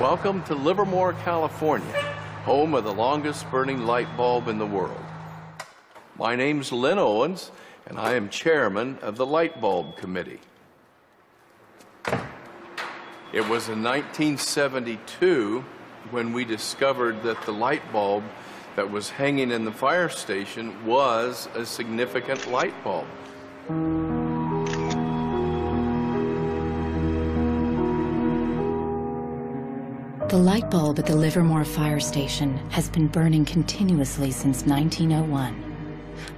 Welcome to Livermore, California, home of the longest burning light bulb in the world. My name's Lynn Owens, and I am chairman of the Light Bulb Committee. It was in 1972 when we discovered that the light bulb that was hanging in the fire station was a significant light bulb. The light bulb at the Livermore fire station has been burning continuously since 1901.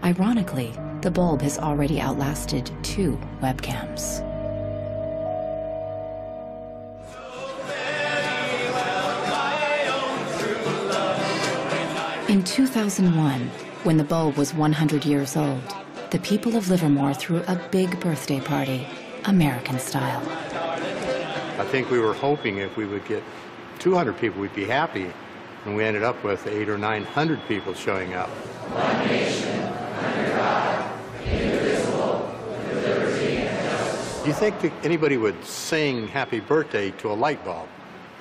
Ironically, the bulb has already outlasted 2 webcams. In 2001, when the bulb was 100 years old, the people of Livermore threw a big birthday party, American style. I think we were hoping if we would get 200 people, we'd be happy, and we ended up with 800 or 900 people showing up. One nation, under God, indivisible, with liberty and justice. Do you think that anybody would sing happy birthday to a light bulb?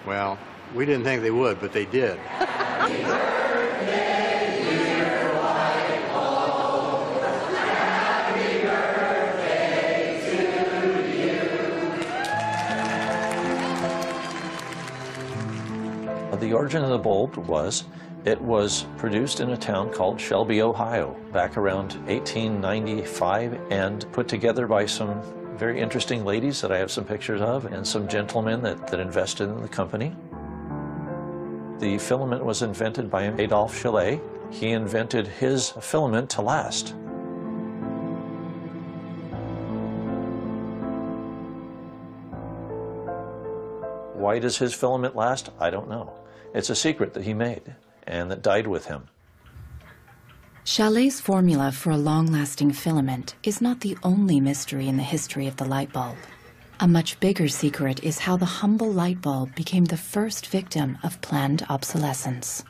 Well, we didn't think they would, but they did. The origin of the bulb was, it was produced in a town called Shelby, Ohio, back around 1895, and put together by some very interesting ladies that I have some pictures of, and some gentlemen that invested in the company. The filament was invented by Adolphe Chaillet. He invented his filament to last. Why does his filament last? I don't know. It's a secret that he made and that died with him. Chaillet's formula for a long-lasting filament is not the only mystery in the history of the light bulb. A much bigger secret is how the humble light bulb became the first victim of planned obsolescence.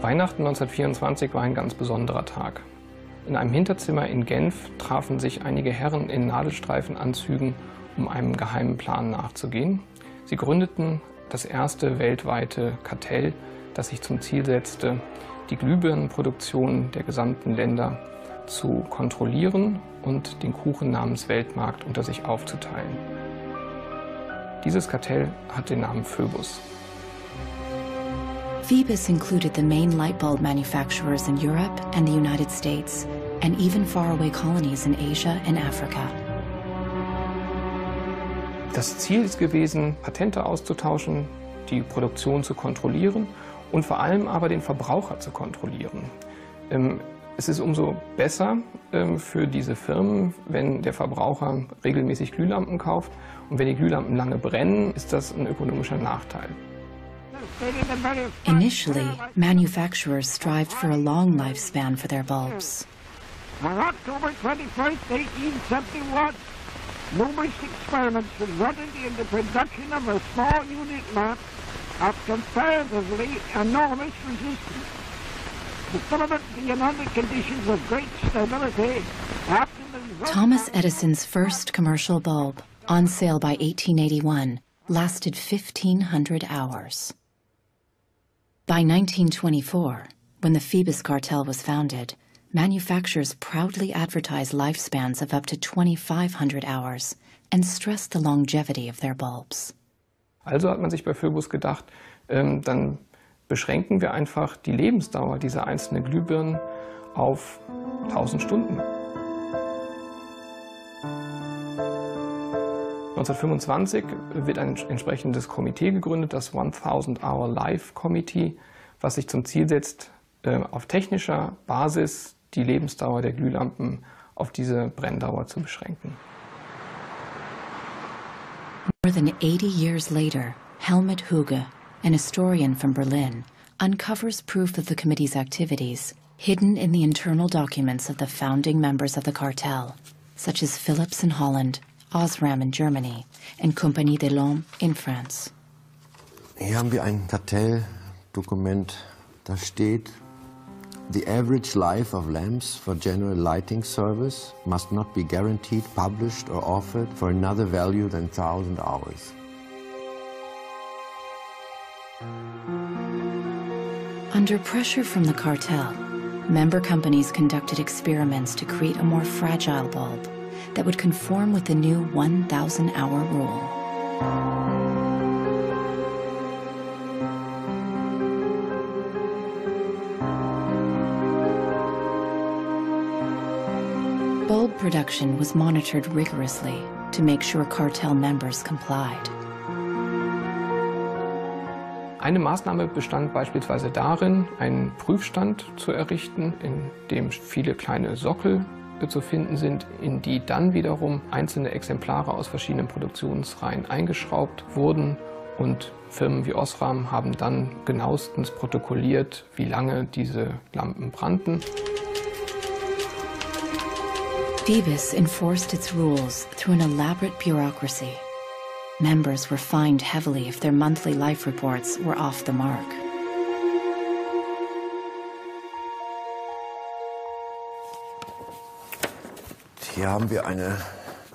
Weihnachten 1924 war ein ganz besonderer Tag. In einem Hinterzimmer in Genf trafen sich einige Herren in Nadelstreifenanzügen, um einem geheimen Plan nachzugehen. Sie gründeten das erste weltweite Kartell, das sich zum Ziel setzte, die Glühbirnenproduktion der gesamten Länder zu kontrollieren und den Kuchen namens Weltmarkt unter sich aufzuteilen. Dieses Kartell hat den Namen Phoebus. Phoebus included the main light bulb manufacturers in Europe and the United States, and even faraway colonies in Asia and Africa. Das Ziel ist gewesen, Patente auszutauschen, die Produktion zu kontrollieren und vor allem aber den Verbraucher zu kontrollieren. Es ist umso besser für diese Firmen, wenn der Verbraucher regelmäßig Glühlampen kauft, und wenn die Glühlampen lange brennen, ist das ein ökonomischer Nachteil. Initially, manufacturers strived for a long lifespan for their bulbs. On October 21st, 1871, numerous experiments resulted in the production of a small unit lamp of comparatively enormous resistance. The filament being under conditions of great stability after the... Thomas Edison's first commercial bulb, on sale by 1881, lasted 1,500 hours. By 1924, when the Phoebus cartel was founded, manufacturers proudly advertised lifespans of up to 2,500 hours and stressed the longevity of their bulbs. Also hat man sich bei Phoebus gedacht, dann beschränken wir einfach die Lebensdauer dieser einzelnen Glühbirnen auf 1000 Stunden. 1925 wird ein entsprechendes Komitee gegründet, das 1000-Hour Life Committee, was sich zum Ziel setzt, auf technischer Basis die Lebensdauer der Glühlampen auf diese Brenndauer zu beschränken. More than 80 years later, Helmut Hüge, an historian from Berlin, uncovers proof of the committee's activities hidden in the internal documents of the founding members of the cartel, such as Philips in Holland, Osram in Germany, and Compagnie des Lampes in France. Hier haben wir ein Kartelldokument, da steht: The average life of lamps for general lighting service must not be guaranteed, published or offered for another value than 1,000 hours. Under pressure from the cartel, member companies conducted experiments to create a more fragile bulb that would conform with the new 1,000-hour rule. Bulb production was monitored rigorously to make sure cartel members complied. Eine Maßnahme bestand beispielsweise darin, einen Prüfstand zu errichten, in dem viele kleine Sockel zu finden sind, in die dann wiederum einzelne Exemplare aus verschiedenen Produktionsreihen eingeschraubt wurden. Und Firmen wie Osram haben dann genauestens protokolliert, wie lange diese Lampen brannten. Phoebus enforced its rules through an elaborate bureaucracy. Members were fined heavily if their monthly life reports were off the mark. Hier haben wir eine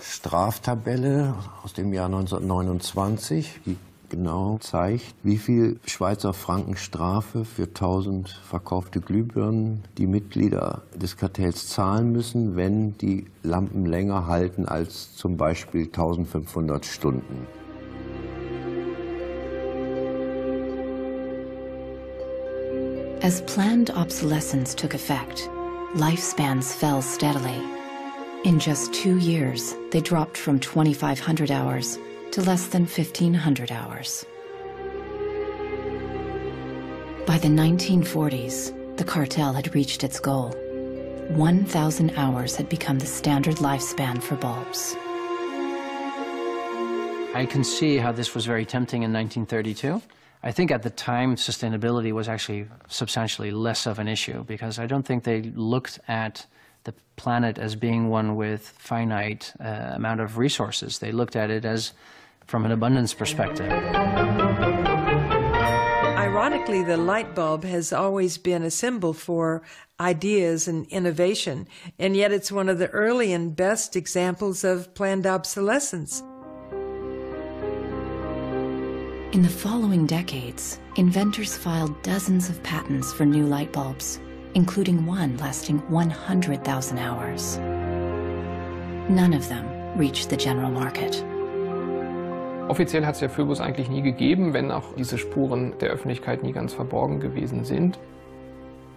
Straftabelle aus dem Jahr 1929, die genau zeigt, wie viel Schweizer Franken Strafe für 1000 verkaufte Glühbirnen die Mitglieder des Kartells zahlen müssen, wenn die Lampen länger halten als zum Beispiel 1500 Stunden. As planned obsolescence took effect, lifespans fell steadily. In just 2 years, they dropped from 2,500 hours to less than 1,500 hours. By the 1940s, the cartel had reached its goal. 1,000 hours had become the standard lifespan for bulbs. I can see how this was very tempting in 1932. I think at the time sustainability was actually substantially less of an issue because I don't think they looked at the planet as being one with finite amount of resources. They looked at it as from an abundance perspective. Ironically, the light bulb has always been a symbol for ideas and innovation, and yet it's one of the early and best examples of planned obsolescence. In the following decades, inventors filed dozens of patents for new light bulbs, including one lasting 100,000 hours. None of them reached the general market. Offiziell hat es ja Phoebus eigentlich nie gegeben, wenn auch diese Spuren der Öffentlichkeit nie ganz verborgen gewesen sind.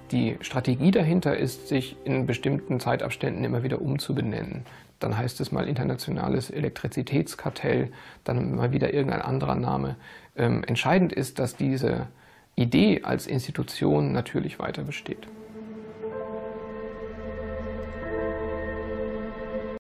Die Strategie dahinter ist, sich in bestimmten Zeitabständen immer wieder umzubenennen. Dann heißt es mal internationales Elektrizitätskartell, dann mal wieder irgendein anderer Name. Entscheidend ist, dass diese Idee als Institution natürlich weiter besteht.